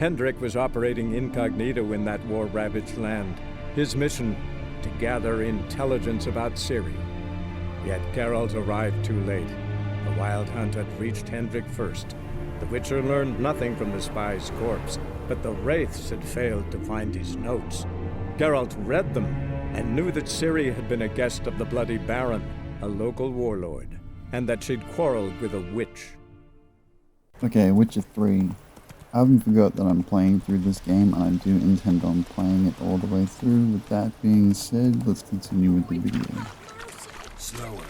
Hendrik was operating incognito in that war-ravaged land. His mission, to gather intelligence about Ciri. Yet Geralt arrived too late. The Wild Hunt had reached Hendrik first. The Witcher learned nothing from the spy's corpse, but the Wraiths had failed to find his notes. Geralt read them and knew that Ciri had been a guest of the Bloody Baron, a local warlord, and that she'd quarreled with a witch. Okay, Witcher 3. I haven't forgot that I'm playing through this game, and I do intend on playing it all the way through. With that being said, let's continue with the video. Slower.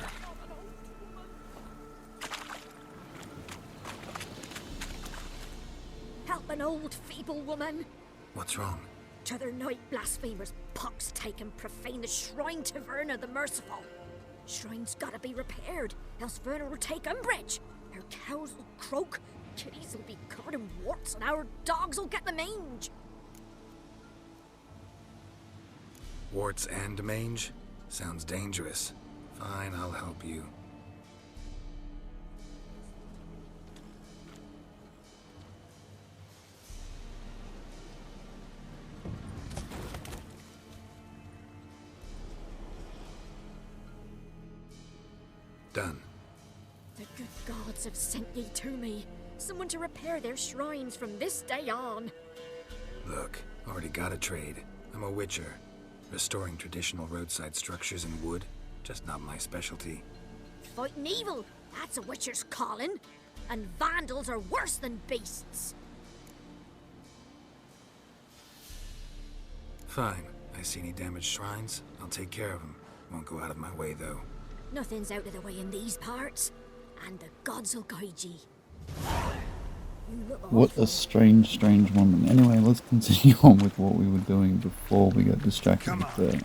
Help an old, feeble woman. What's wrong? T'other night, blasphemers pox take and profane the shrine to Verna the Merciful. Shrine's gotta be repaired, else Verna will take umbrage. Our cows will croak, kitties will be covered in warts, and our dogs will get the mange. Warts and mange? Sounds dangerous. Fine, I'll help you. Done. The good gods have sent ye to me. Someone to repair their shrines from this day on. Look, already got a trade. I'm a witcher. Restoring traditional roadside structures in wood, just not my specialty. Fighting evil, that's a witcher's calling. And vandals are worse than beasts. Fine. I see any damaged shrines, I'll take care of them. Won't go out of my way, though. Nothing's out of the way in these parts, and the gods will guide ye. What a strange woman. Anyway, let's continue on with what we were doing before we got distracted with that.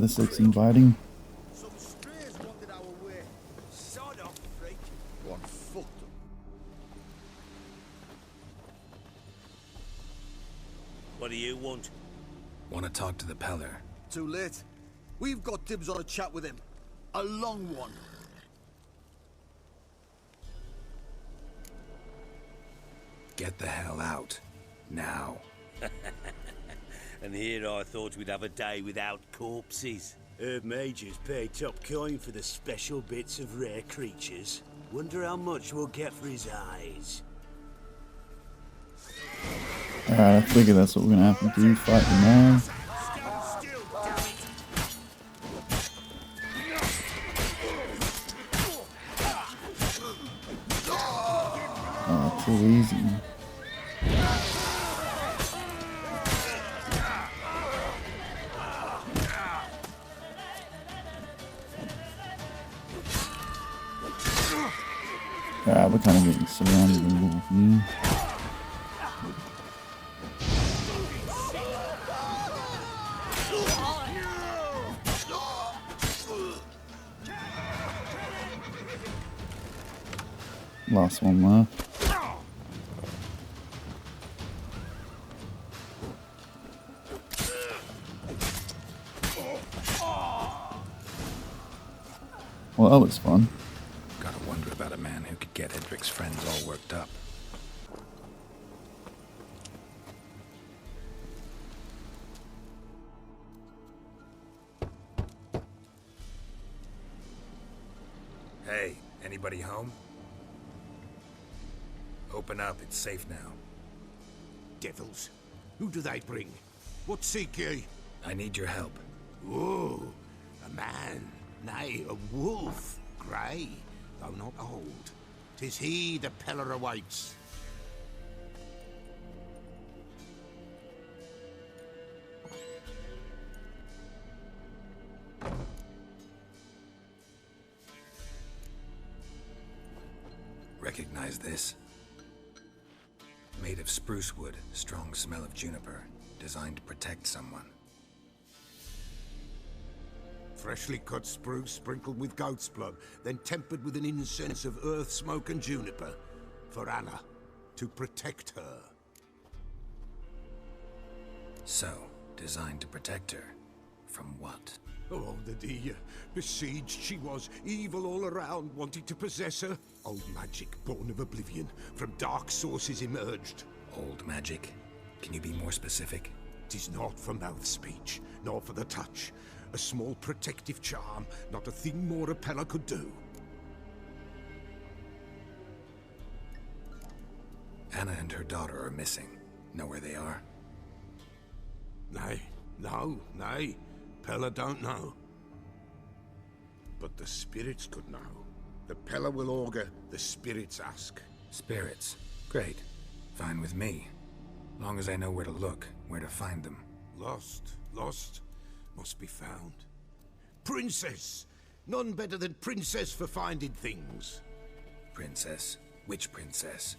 This looks inviting. What do you want? Want to talk to the Peller. Too late. We've got dibs on a chat with him. A long one. Get the hell out. Now. And here I thought we'd have a day without corpses. Heard mages pay top coin for the special bits of rare creatures. Wonder how much we'll get for his eyes. Alright, I figure that's what we're gonna have to do, fight the man. Oh, too easy. Alright, we're kind of getting surrounded a little here. Last one left. Well, that was fun. Gotta wonder about a man who could get Hendrik's friends all worked up. Hey, anybody home? Open up, it's safe now. Devils. Who do they bring? What seek ye? I need your help. Oh, a man, nay, a wolf. Grey, though not old. 'Tis he the Peller awaits. Recognize this? Made of spruce wood, strong smell of juniper, designed to protect someone. Freshly cut spruce sprinkled with goat's blood, then tempered with an incense of earth, smoke and juniper. For Anna, to protect her. So, designed to protect her. From what? Oh, the besieged she was, evil all around, wanting to possess her. Old magic born of oblivion, from dark sources emerged. Old magic? Can you be more specific? 'Tis not for mouth speech, nor for the touch. A small protective charm, not a thing more a Pella could do. Anna and her daughter are missing. Know where they are? Nay, nay. Pella don't know. But the spirits could know. The Pella will augur, the spirits ask. Spirits. Great. Fine with me. Long as I know where to look, where to find them. Lost, must be found. Princess! None better than Princess for finding things. Princess? Which princess?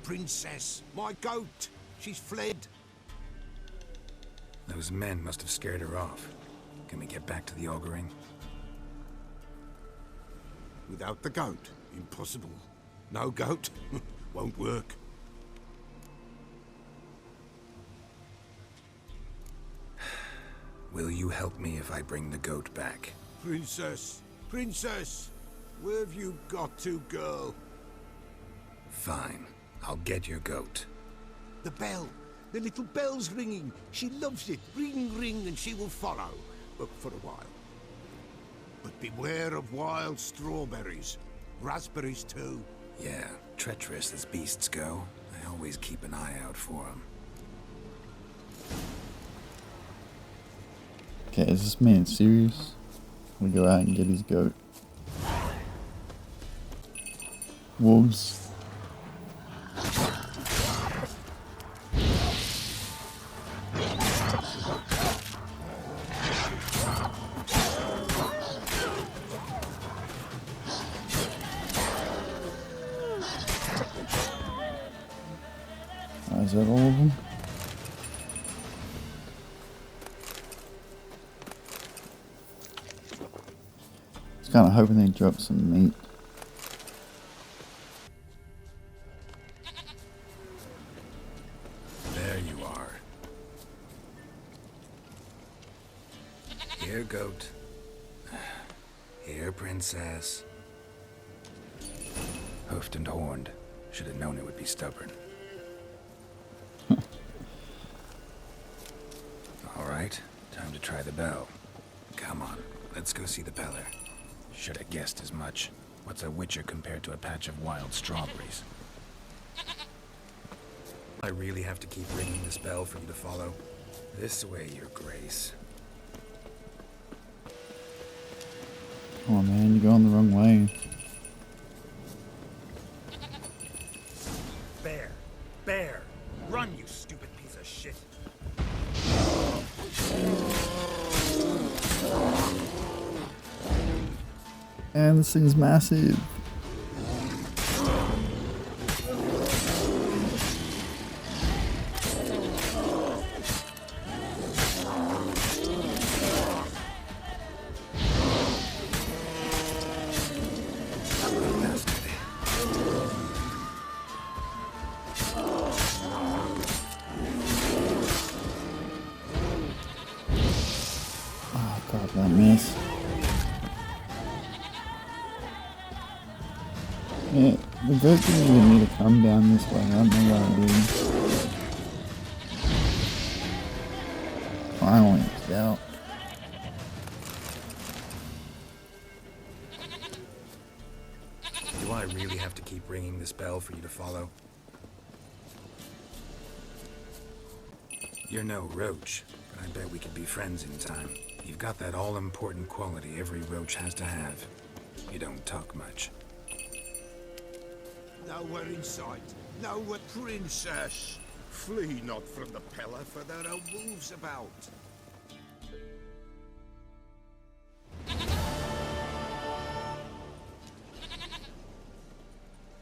Princess, my goat! She's fled. Those men must have scared her off. Can we get back to the auguring? Without the goat, impossible. No goat, won't work. Will you help me if I bring the goat back? Princess, where have you got to, girl? Fine. I'll get your goat. The bell. The little bell's ringing. She loves it. Ring, ring, and she will follow. But for a while. But beware of wild strawberries. Raspberries, too. Yeah, treacherous as beasts go. I always keep an eye out for them. Okay, is this man serious? We go out and get his goat. Wolves. Is that all of them? I was kind of hoping they'd drop some meat. There you are. Here, goat. Here, princess. Hoofed and horned. Should have known it would be stubborn. All right, time to try the bell. Come on, let's go see the Peller. Should have guessed as much. What's a witcher compared to a patch of wild strawberries? I really have to keep ringing this bell for you to follow. This way, your grace. Oh man, you're going the wrong way. Bear! Run, you stupid piece of shit! And this thing's massive. Oh god, that miss. Yeah, the goat didn't even need to come down this way. I don't know what I did. Finally, it's out. Do I really have to keep ringing this bell for you to follow? You're no roach, but I bet we could be friends in time. You've got that all-important quality every roach has to have. You don't talk much. Nowhere in sight. Nowhere, princess. Flee not from the Pella, for there are wolves about.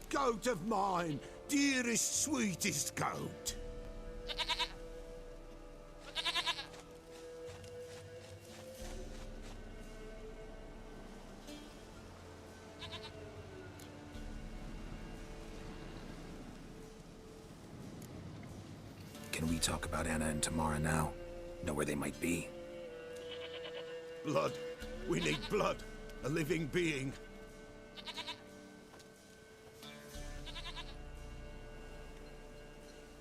Goat of mine, dearest, sweetest goat. Can we talk about Anna and Tamara now? Know where they might be? Blood. We need blood. A living being.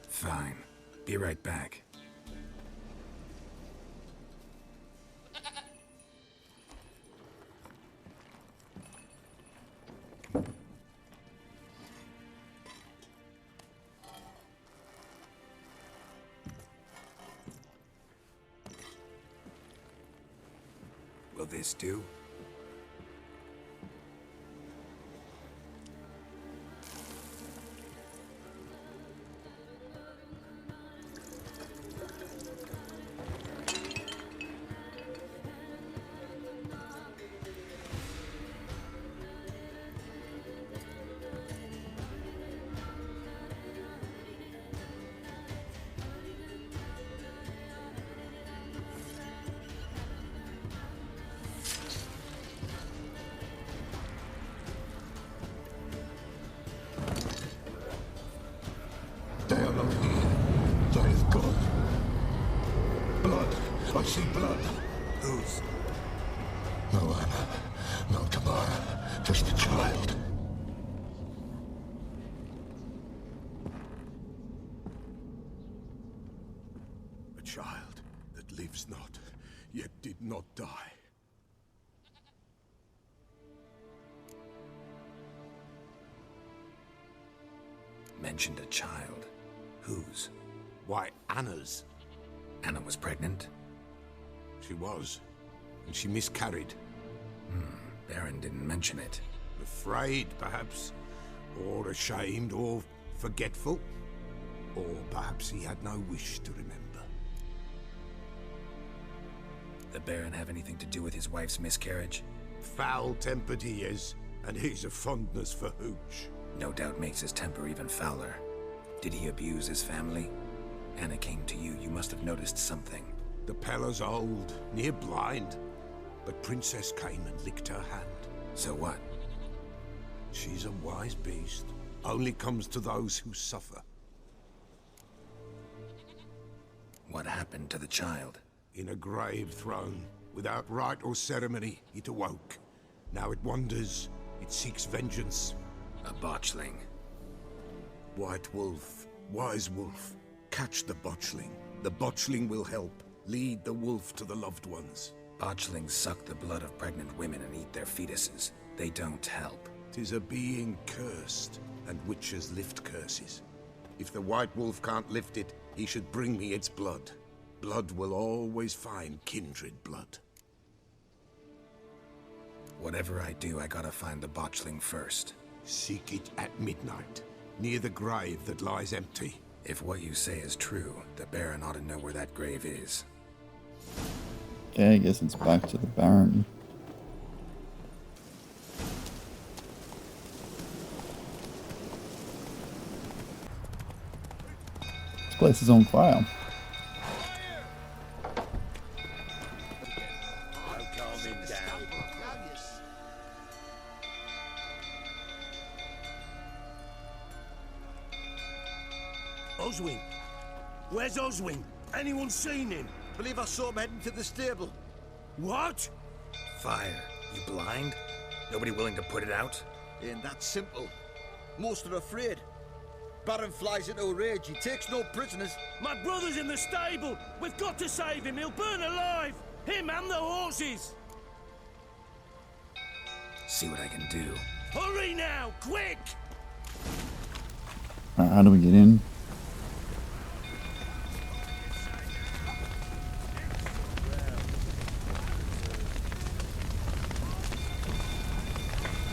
Fine. Be right back. Will this do? They are not here. That is God. Blood. I see blood. Whose? No Anna. No Tamara. Just a child. A child that lives not, yet did not die. Mentioned a child. Whose? Why, Anna's. Anna was pregnant? She was. And she miscarried. Baron didn't mention it. Afraid, perhaps. Or ashamed, or forgetful. Or perhaps he had no wish to remember. The Baron have anything to do with his wife's miscarriage? Foul-tempered he is, and he's a fondness for hooch. No doubt makes his temper even fouler. Did he abuse his family? Anna came to you. You must have noticed something. The Pella's old, near blind. But Princess came and licked her hand. So what? She's a wise beast. Only comes to those who suffer. What happened to the child? In a grave thrown, without rite or ceremony, it awoke. Now it wanders, it seeks vengeance. A botchling. White Wolf, wise wolf, catch the botchling. The botchling will help, lead the wolf to the loved ones. Botchlings suck the blood of pregnant women and eat their fetuses. They don't help. 'Tis a being cursed, and witches lift curses. If the White Wolf can't lift it, he should bring me its blood. Blood will always find kindred blood. Whatever I do, I gotta find the botchling first. Seek it at midnight, near the grave that lies empty. If what you say is true, the Baron ought to know where that grave is. Okay, I guess it's back to the Baron. This place is on fire. Oswin! Where's Oswin? Anyone seen him? Believe I saw him heading to the stable. What? Fire. You blind? Nobody willing to put it out? Ain't that simple. Most are afraid. Baron flies into a rage. He takes no prisoners. My brother's in the stable! We've got to save him! He'll burn alive! Him and the horses! See what I can do. Hurry now! Quick! Alright, how do we get in?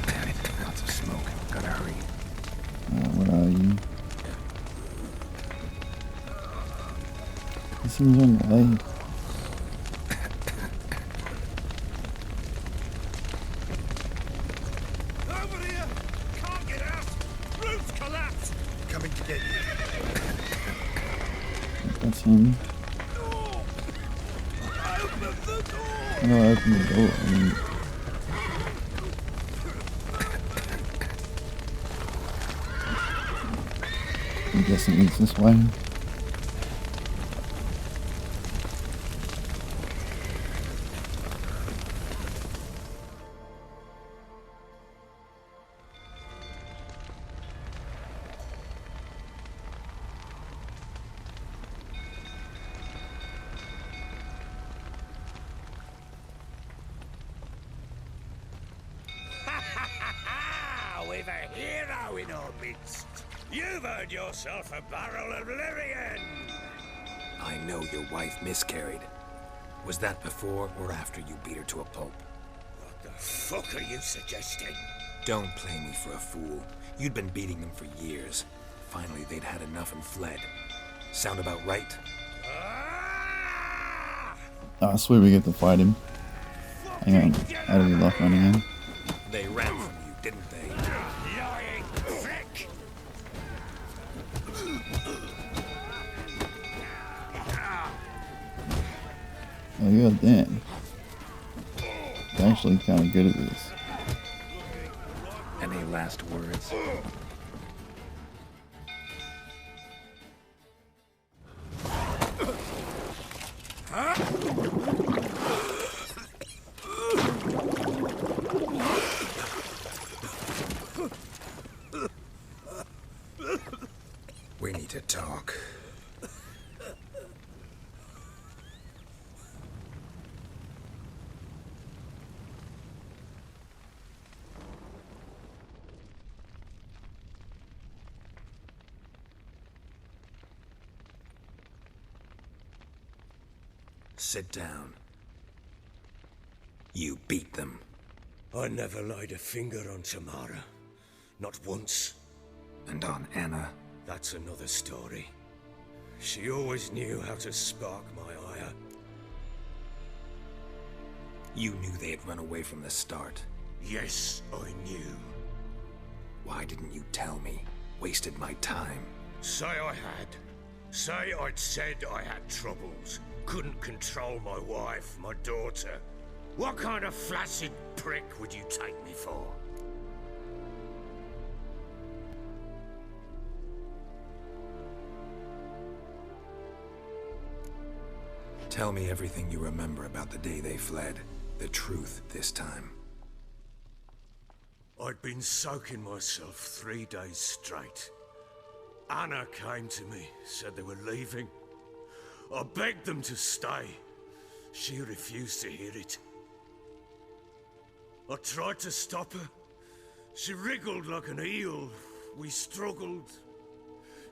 Damn it, lots of smoke. Gotta hurry. Where are you? He seems on the way. Over here! Can't get out! Roof collapsed! Coming to get you. That's him. Open the door! How do I open the door? I'm guessing it's this way. we've a hero in our midst. You've earned yourself a barrel of Lyrian. I know your wife miscarried. Was that before or after you beat her to a pulp? What the fuck are you suggesting? Don't play me for a fool. You'd been beating them for years. Finally, they'd had enough and fled. Sound about right? I swear we get to fight him. Hang on, how do we lock on again? They ran from you, didn't they? Lying prick! Oh, you're damn. You're actually kind of good at this. Any last words? We need to talk. Sit down. You beat them. I never laid a finger on Tamara. Not once. And on Anna. That's another story. She always knew how to spark my ire. You knew they had run away from the start. Yes, I knew. Why didn't you tell me? Wasted my time. Say I had. Say I'd said I had troubles. Couldn't control my wife, my daughter. What kind of flaccid prick would you take me for? Tell me everything you remember about the day they fled. The truth this time. I'd been soaking myself 3 days straight. Anna came to me, said they were leaving. I begged them to stay. She refused to hear it. I tried to stop her. She wriggled like an eel. We struggled.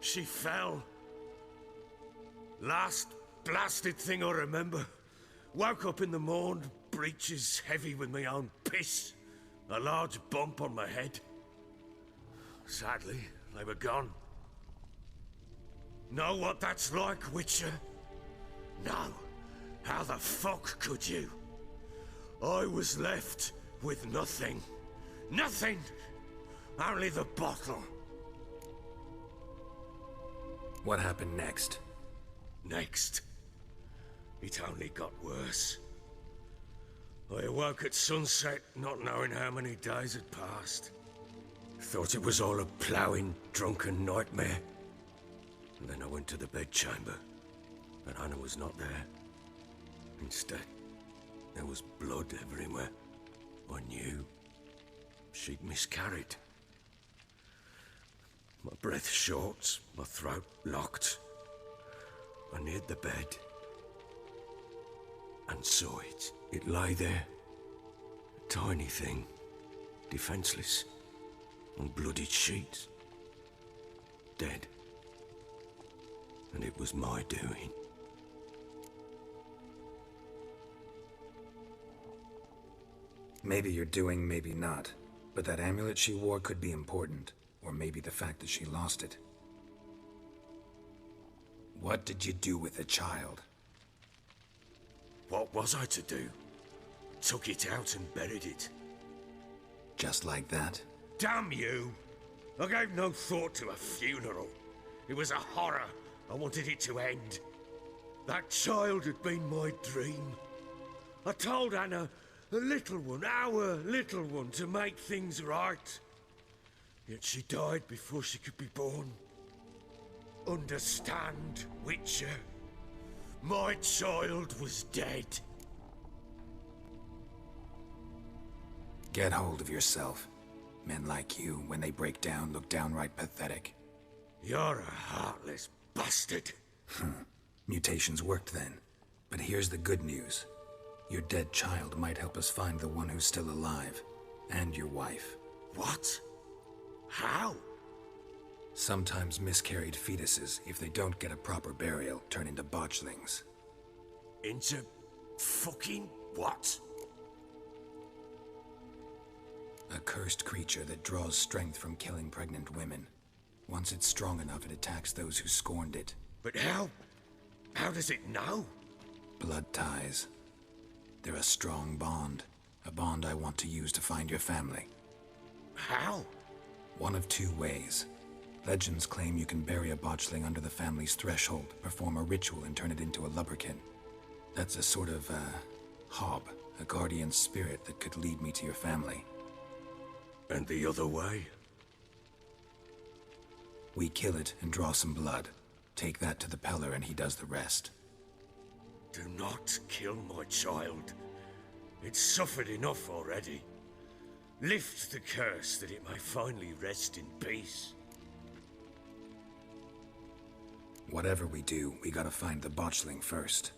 She fell. Last blasted thing I remember. Woke up in the morn, breeches heavy with my own piss. A large bump on my head. Sadly, they were gone. Know what that's like, Witcher? No. How the fuck could you? I was left with nothing. Nothing! Only the bottle. What happened next? Next, it only got worse. I awoke at sunset, not knowing how many days had passed. Thought it was all a ploughing, drunken nightmare. And then I went to the bedchamber, but Anna was not there. Instead, there was blood everywhere. I knew she'd miscarried. My breath short, my throat locked. I neared the bed and saw it. It lay there, a tiny thing, defenseless, on bloodied sheets, dead. And it was my doing. Maybe you're doing, maybe not. But that amulet she wore could be important. Or maybe the fact that she lost it. What did you do with the child? What was I to do? Took it out and buried it. Just like that? Damn you! I gave no thought to a funeral. It was a horror. I wanted it to end. That child had been my dream. I told Anna, the little one, our little one, to make things right. Yet she died before she could be born. Understand, Witcher? My child was dead. Get hold of yourself. Men like you, when they break down, look downright pathetic. You're a heartless bastard. Mutations worked then. But here's the good news. Your dead child might help us find the one who's still alive. And your wife. What? Sometimes miscarried fetuses, if they don't get a proper burial, turn into botchlings. Into fucking what? A cursed creature that draws strength from killing pregnant women. Once it's strong enough, it attacks those who scorned it. But how? How does it know? Blood ties. They're a strong bond. A bond I want to use to find your family. How? One of two ways. Legends claim you can bury a botchling under the family's threshold, perform a ritual, and turn it into a lubberkin. That's a sort of, hob, a guardian spirit that could lead me to your family. And the other way? We kill it and draw some blood. Take that to the Peller and he does the rest. Do not kill my child. It's suffered enough already. Lift the curse that it may finally rest in peace. Whatever we do, we gotta find the botchling first.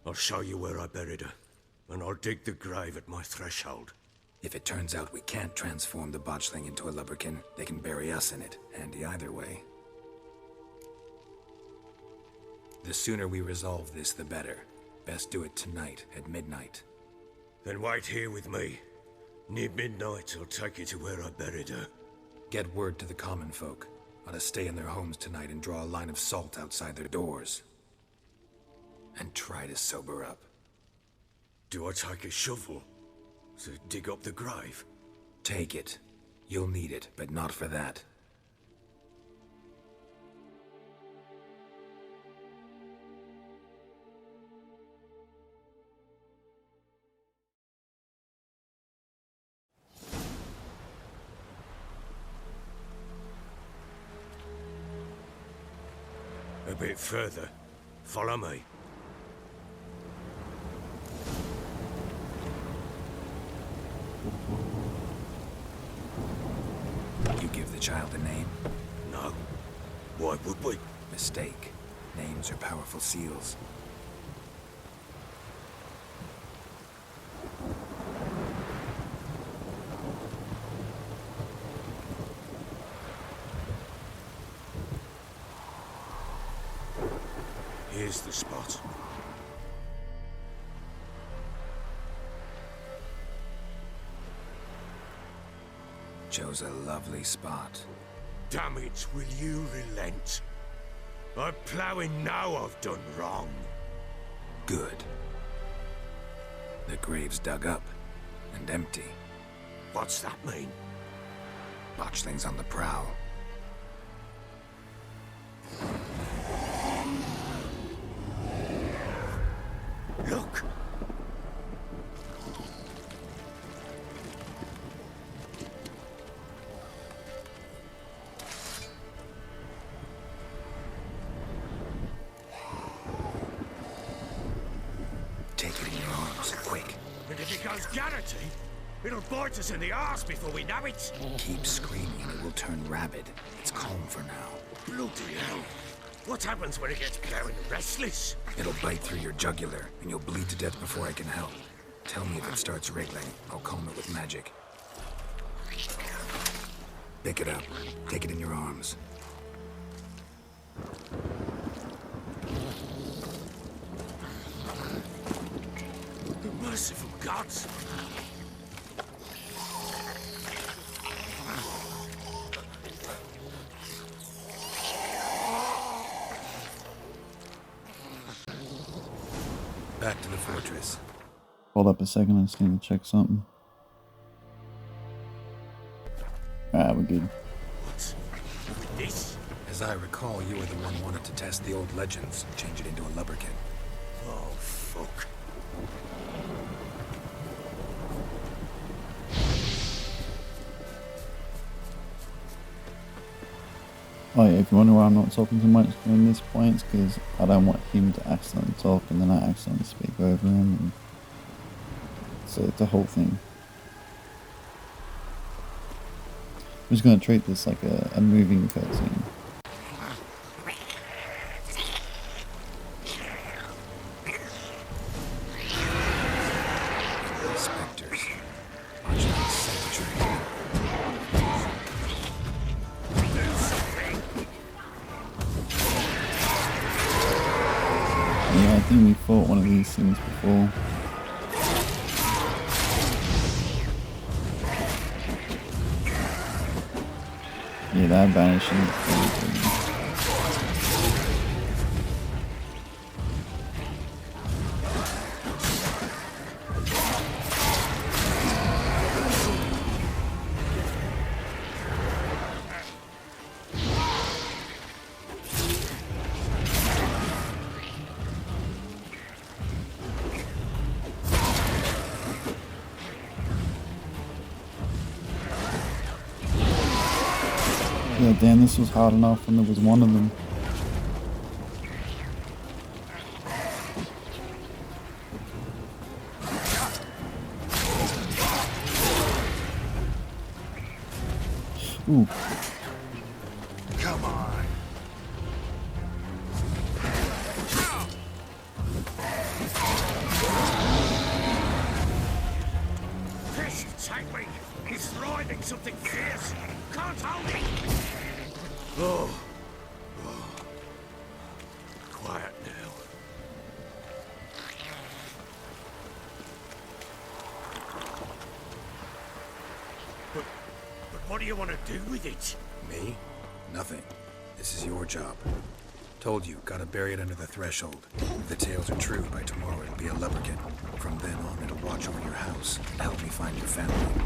I'll show you where I buried her, and I'll dig the grave at my threshold. If it turns out we can't transform the botchling into a lubberkin, they can bury us in it. Handy either way. The sooner we resolve this, the better. Best do it tonight, at midnight. Then wait here with me. Near midnight, I'll take you to where I buried her. Get word to the common folk. Ought to stay in their homes tonight and draw a line of salt outside their doors. And try to sober up. Do I take a shovel to dig up the grave? Take it. You'll need it, but not for that. A bit further. Follow me. You give the child a name? No. Why would we? Mistake. Names are powerful seals. Here's the spot. Chose a lovely spot. Damn it, will you relent? I'm ploughing now I've done wrong. Good. The grave's dug up and empty. What's that mean? Botchling's on the prowl. Look! Take it in your arms, quick. And if it goes Garrity, it'll bite us in the arse before we know it. Keep screaming and it will turn rabid. It's calm for now. Bloody hell. What happens when it gets very restless? It'll bite through your jugular, and you'll bleed to death before I can help. Tell me if it starts wriggling. I'll calm it with magic. Pick it up. Take it in your arms. The merciful gods! Back to the fortress. Hold up a second, I just need to check something. Alright, we're good. What? With this? As I recall, you were the one who wanted to test the old legends, change it into a lubberkin. Oh, fuck. Oh yeah, if you wonder why I'm not talking too much during this point, it's because I don't want him to accidentally talk and then I accidentally speak over him. And so it's a whole thing. I'm just going to treat this like a moving cutscene. Spectres. Watch that sanctuary. Do something! think we fought one of these things before. Yeah, that vanishing is pretty good. Yeah, damn, this was hard enough when there was one of them. Ooh. Come on. Fish, take me! He's writhing something fierce! Can't hold it! Oh. Quiet now. But what do you want to do with it? Me? Nothing. This is your job. Told you, gotta bury it under the threshold. If the tales are true, by tomorrow it'll be a lubberkin. From then on, it'll watch over your house and help me find your family.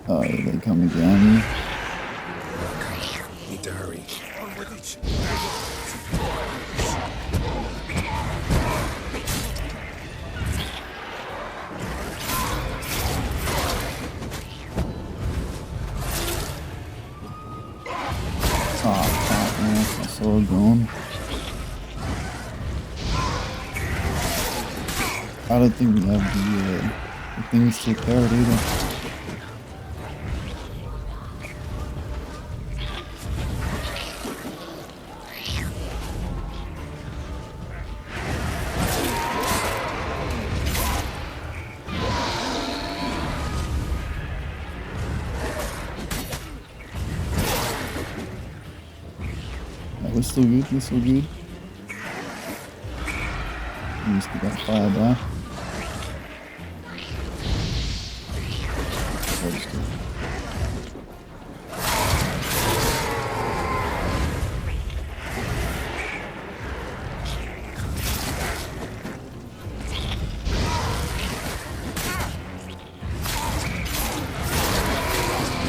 Oh, here they come again. Need to hurry. On with it! Oh, crap, man. My sword gone. I don't think we have the things to repair it either. We're still good, we're still good. At least we got fire back. That's good.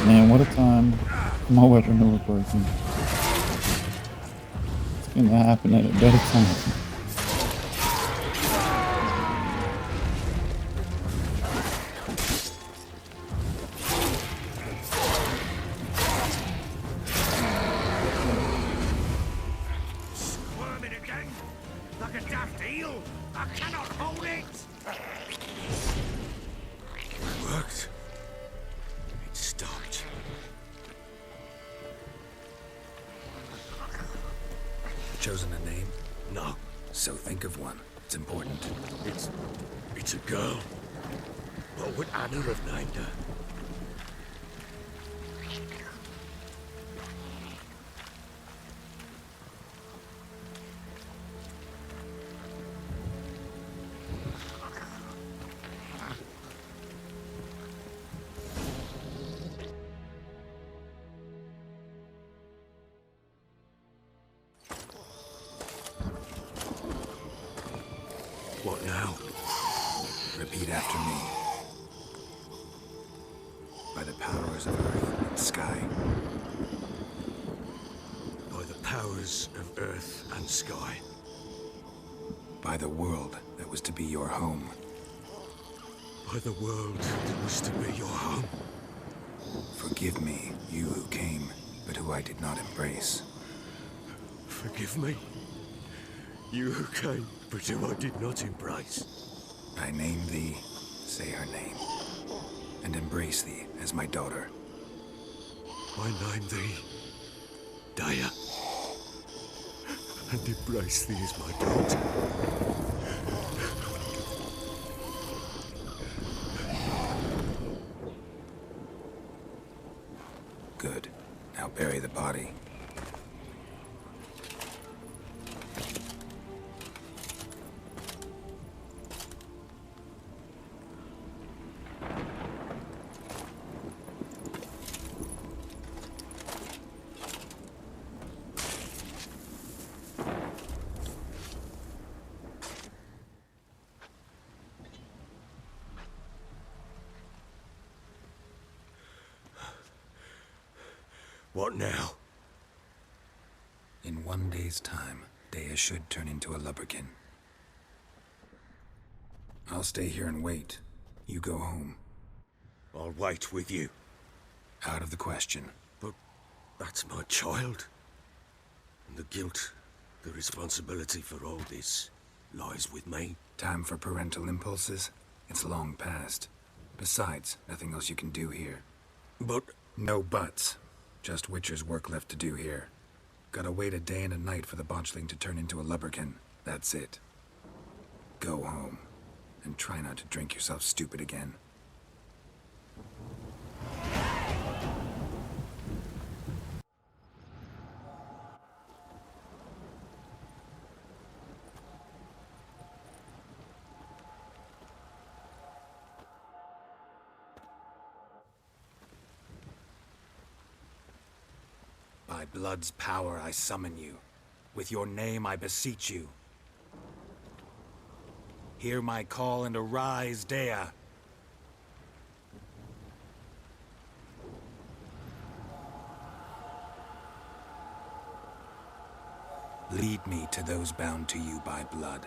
Man, what a time. My weapon never broken. It's gonna happen at a better time. Squirming again? Like a daft eel? I cannot hold it! It worked. It stopped. Chosen a name? No, So think of one. It's important. it's a girl. What would Anna have named her? What now? Repeat after me. By the powers of earth and sky. By the powers of earth and sky. By the world that was to be your home. By the world that was to be your home. Forgive me, you who came, but who I did not embrace. Forgive me. You who came, but who I did not embrace. I name thee, say her name, and embrace thee as my daughter. I name thee Daya. and embrace thee as my daughter. Good. Now bury the body. What now? In 1 day's time, Dea should turn into a lubberkin. I'll stay here and wait. You go home. I'll wait with you. Out of the question. But that's my child. And the guilt, the responsibility for all this, lies with me. Time for parental impulses? It's long past. Besides, nothing else you can do here. But No buts. Just Witcher's work left to do here. Gotta wait a day and a night for the botchling to turn into a lubberkin. That's it. Go home. And try not to drink yourself stupid again. By blood's power I summon you. With your name I beseech you. Hear my call and arise, Dea. Lead me to those bound to you by blood.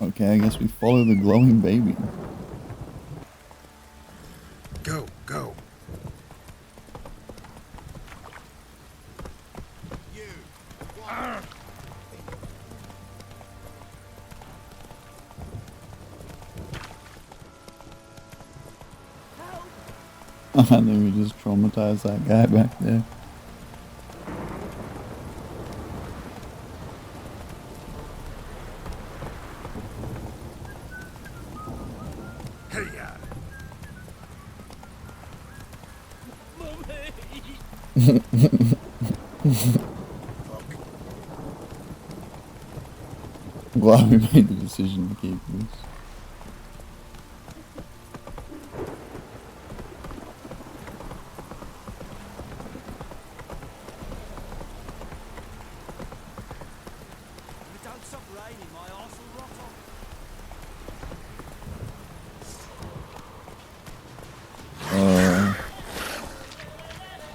Okay, I guess we follow the glowing baby. Go, go. I think we just traumatized that guy back there. hey-ya! I'm glad we made the decision to keep this. Don't stop raining, my arse will rot off.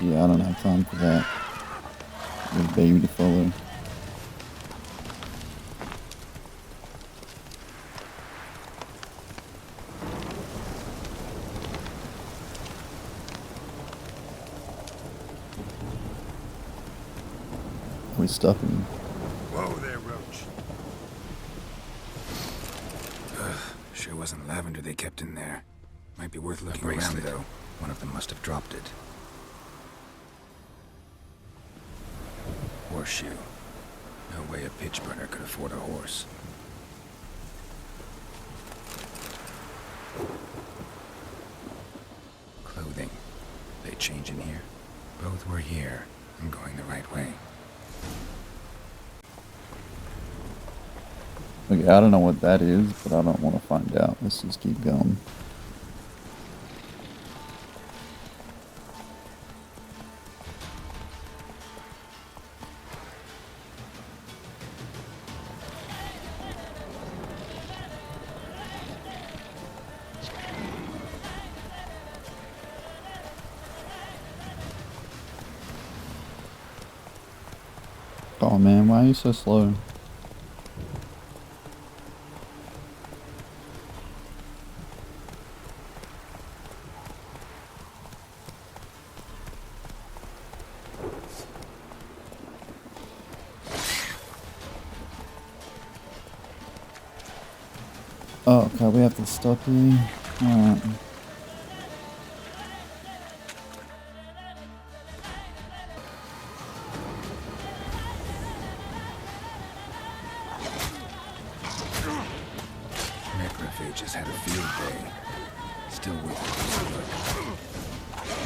Yeah, I don't have time for that. There's a baby to follow. We're stopping him. Whoa there, Roach. Sure wasn't lavender they kept in there. Might be worth looking around, bracelet. though. One of them must have dropped it. Horseshoe. No way a pitch burner could afford a horse. Clothing. They change in here? Both were here. I'm going the right way. Okay, I don't know what that is, but I don't want to find out. Let's just keep going. Oh man, why are you so slow? Oh, okay, we have to stop here. Alright.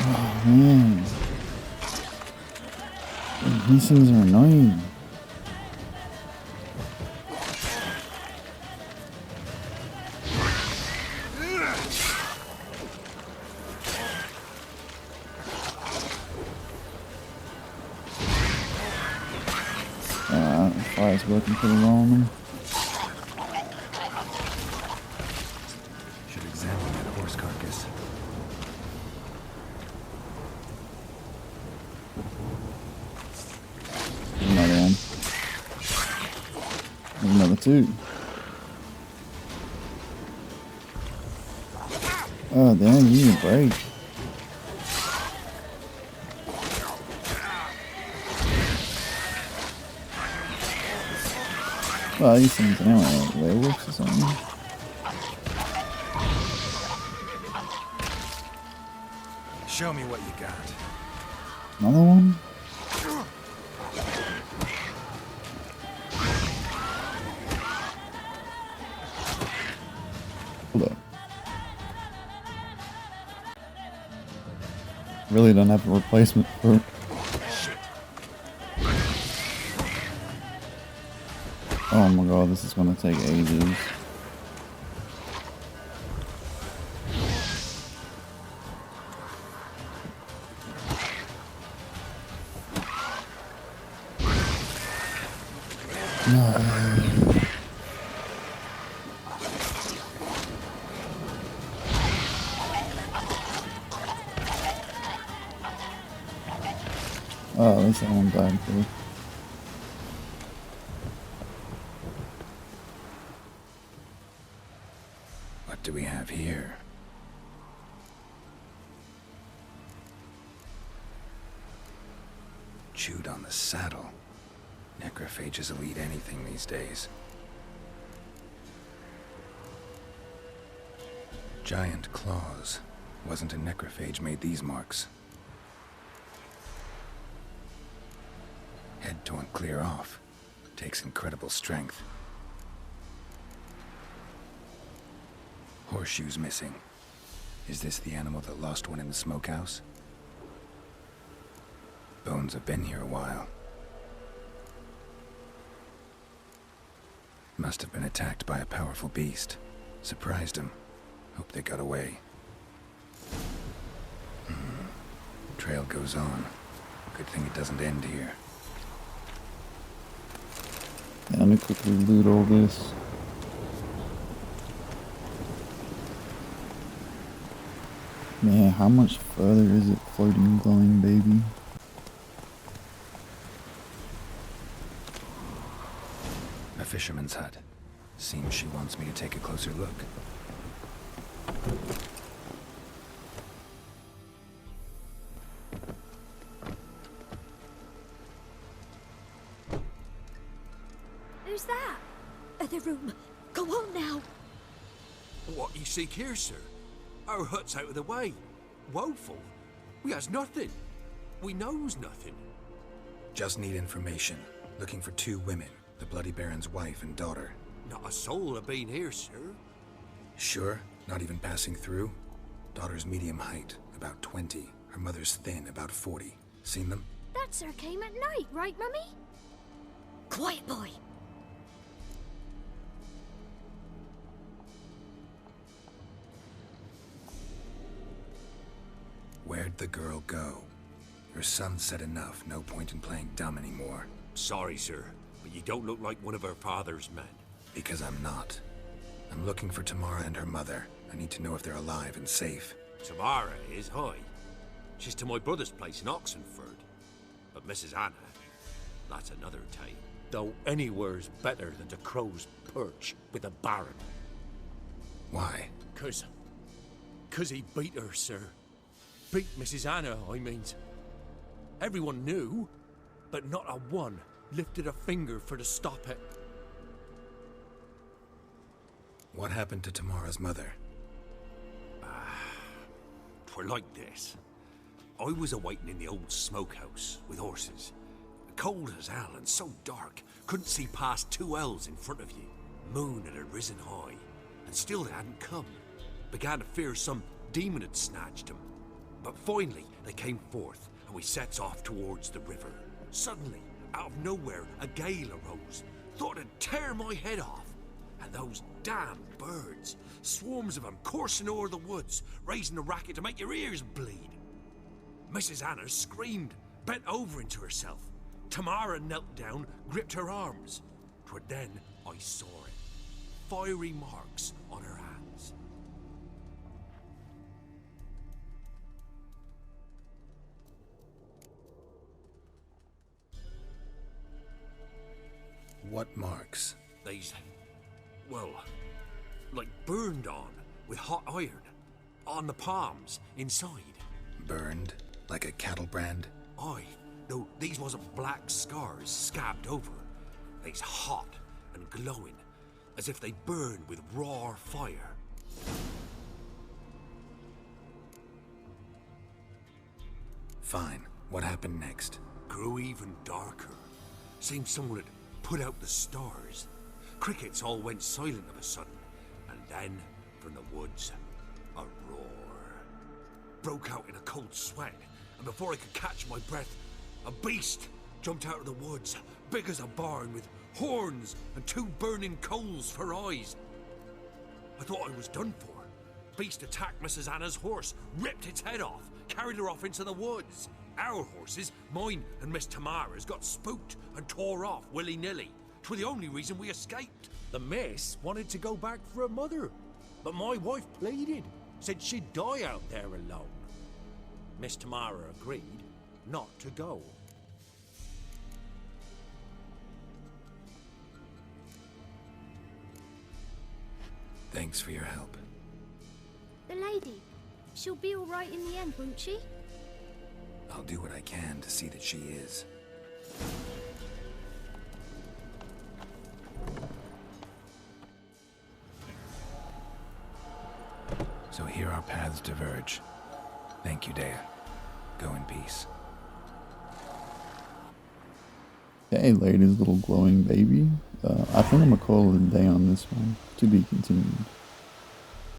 Oh man. These things are annoying. Fire's working pretty well on me. Should examine that horse carcass. Another one. There's another two. Oh damn, you need a break. Well, these things are like werewolves or something. Show me what you got. Another one? Hold up. Really don't have a replacement for it. Oh my god, this is gonna take ages. Oh, at least that one died too. What do we have here? Chewed on the saddle. Necrophages will eat anything these days. Giant claws. Wasn't a necrophage made these marks. Head torn clear off. Takes incredible strength. Horseshoes missing. Is this the animal that lost one in the smokehouse? Bones have been here a while. Must have been attacked by a powerful beast. Surprised him. Hope they got away. Trail goes on. Good thing it doesn't end here. Yeah, let me quickly loot all this. Man, how much further is it floating, glowing baby? A fisherman's hut. Seems she wants me to take a closer look. Who's that? Other room. Go on now. What you seek here, sir? Our hut's out of the way. Woeful. We has nothing. We knows nothing. Just need information. Looking for 2 women. The Bloody Baron's wife and daughter. Not a soul have been here, sir. Sure? Not even passing through? Daughter's medium height, about 20. Her mother's thin, about 40. Seen them? That sir came at night, right, Mummy? Quiet, boy. Where'd the girl go? Your son said enough. No point in playing dumb anymore. Sorry, sir, but you don't look like one of her father's men. Because I'm not. I'm looking for Tamara and her mother. I need to know if they're alive and safe. Tamara is high. She's to my brother's place in Oxenford. But Mrs. Anna, that's another tale. Though anywhere's better than the Crow's Perch with the Baron. Why? 'Cause he beat her, sir. Beat Mrs. Anna, I mean. Everyone knew, but not a one lifted a finger for to stop it. What happened to Tamara's mother? Twere like this. I was awaiting in the old smokehouse with horses. Cold as hell and so dark, couldn't see past 2 ells in front of you. Moon had risen high, and still they hadn't come. Began to fear some demon had snatched him. But finally, they came forth, and we sets off towards the river. Suddenly, out of nowhere, a gale arose. Thought it'd tear my head off. And those damn birds, swarms of them coursing o'er the woods, raising a racket to make your ears bleed. Mrs. Anna screamed, bent over into herself. Tamara knelt down, gripped her arms. 'Twere then I saw it. Fiery marks on her hands. What marks? They's, well, like burned on with hot iron. On the palms, inside. Burned? Like a cattle brand? Aye, though these wasn't black scars scabbed over. They's hot and glowing, as if they burned with raw fire. Fine. What happened next? Grew even darker. Seemed someone had put out the stars. Crickets all went silent of a sudden, and then, from the woods, a roar. Broke out in a cold sweat, and before I could catch my breath, a beast jumped out of the woods, big as a barn, with horns and 2 burning coals for eyes. I thought I was done for. Beast attacked Mrs. Anna's horse, ripped its head off, carried her off into the woods. Our horses, mine and Miss Tamara's, got spooked and tore off willy-nilly. 'Twere the only reason we escaped. The miss wanted to go back for her mother, but my wife pleaded, said she'd die out there alone. Miss Tamara agreed not to go. Thanks for your help. The lady, she'll be all right in the end, won't she? I'll do what I can to see that she is. So here our paths diverge. Thank you, Dea. Go in peace. Okay, ladies, little glowing baby. I think I'm gonna call it a day on this one. To be continued.